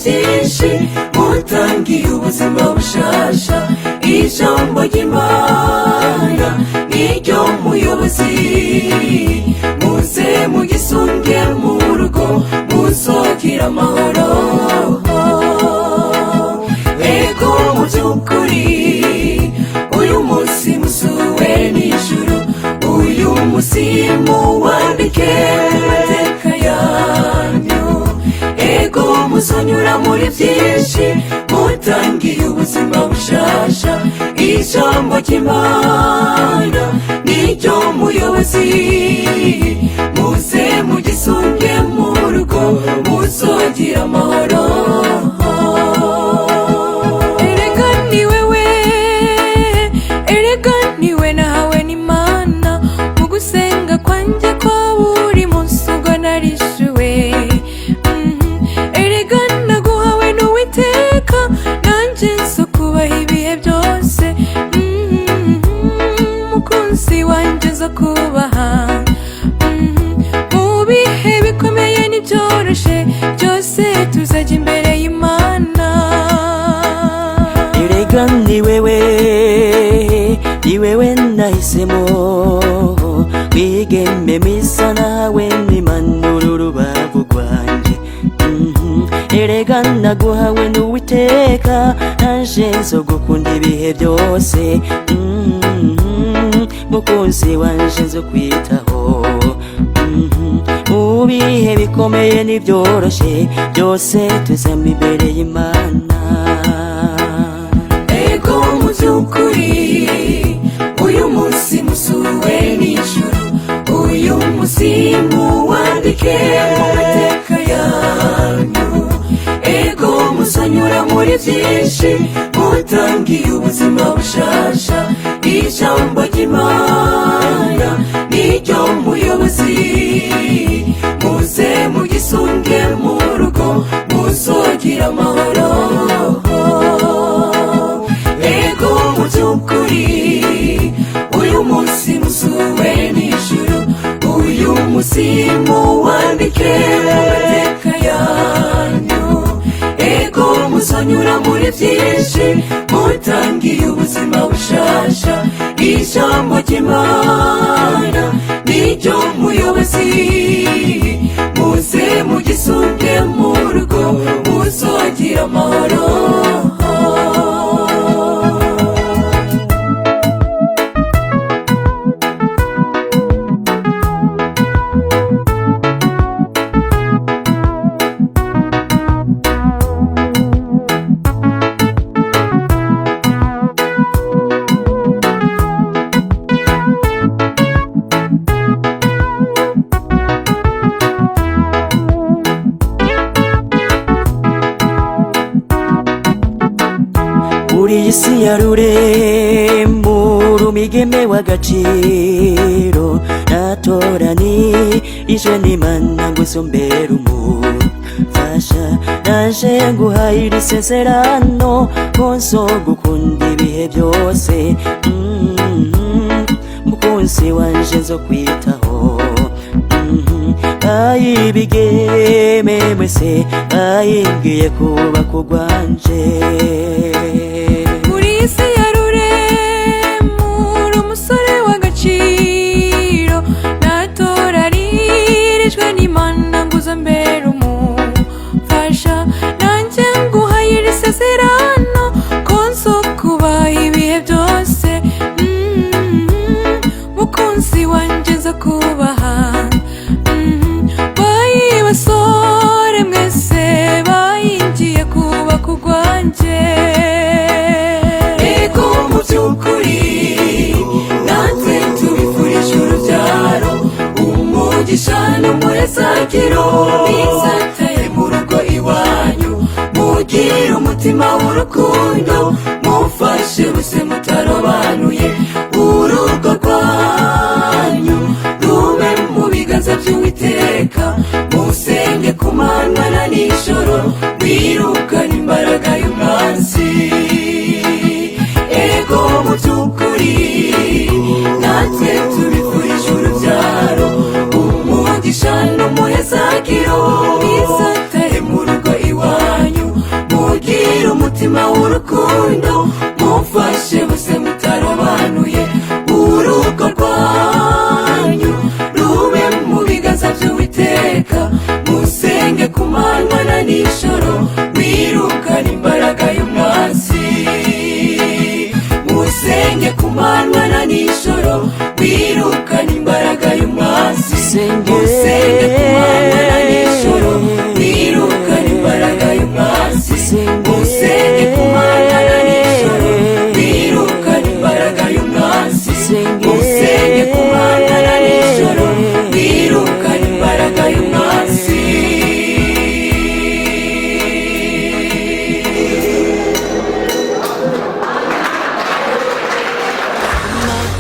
byinshi mutangiye ubuzima bushasha ijambo ry'Imana niryo muyobozi muze mugisunge mu rugo muzogira amahoro ego mu by'ukuri uyu munsi musuwe n'ijuru uyu munsi muwandike mu mateka yanyu ego muzonyura muri byinshi mutangiye ubuzima bushasha ijambo ry'Imana niryo muyobozi muze mugisunge mu rugo muzogira amahoro erega ni wewe nahawe n'Imana mu gusenga kwanjye ko buri munsi ubwo narishuwe erega naguhawe n'Uwiteka nanjye nso kubaha ibihe byose mukunzi wanjye zo kubaha mu bihe bikomeye n'ibyoroshe byose tuzajya imbere y'Imana erega ni wewe nahisemo wigeme misa nawe nimanura urubavu rwanjye erega naguhawe n'Uwiteka naje nzo gukunda ibihe byose mukunzi wanje nzo kwitaho mu bihe bikomeye n'ibyoroshe byose tuzama imbere y'Imana ego mu by'ukuri uyu munsi musuwe n'ijuru uyu munsi muwandike mu mateka yanyu ego muzonyura muri byinshi mutangiye ubuzima bushasha ijambo ry'Imana niryo muyobozi muze mugisunge mu rugo muzogira amahoro ego mu by'ukuri uyu munsi musuwe n'ijuru uyu munsi muwandike mu mateka yanyu ego muzonyura muri byinshi mutangiye ubuzima bushasha ijambo ry'Imana niryo muyobozi muze mugisunge mu rugo muzogira amahoro uri isi ya rurembo rumigeme w'agaciro natoranijwe n'Imana ngo uzombere umufasha naje nguhaye iri sezerano ko nzogukunda ibihe byose mukunzi wanje nzo kwitaho ayibigeme mwese ayingiye kuba kugwanje uri isi ya rurembo umusore w'agaciro natoranirijwe n'Imana ngo uzombere umufasha nanjye nguhaye iri sezerano ko nzokubaha ibihe byose mukunzi wanje nzo kubaha basore mwese bayingiye kuba kugwanje ego mu by'ukuri natwe tubifurije urubyaro umugisha n'umuhezagiro bizataye mu rugo iwanyu mugire umutima w'urukundo mufashe bose mutarobanuye urugo rwanyu rube mu biganza by'Uwiteka musenge ku manywa na nijoro mwirukane imbaraga y'umwanzi ego mu by'ukuri natwe tubifurije urubyaro umugisha n'umuhezagiro bizataye mu rugo iwanyu urukundo mufashe bose mutarobanuye urugo rwanyu rube mu biganza by'Uwiteka musenge ku manywa na nijoro wirukana imbaraga y'umwanzi musenge ku manywa na nijoro wirukana imbaraga y'umwanzi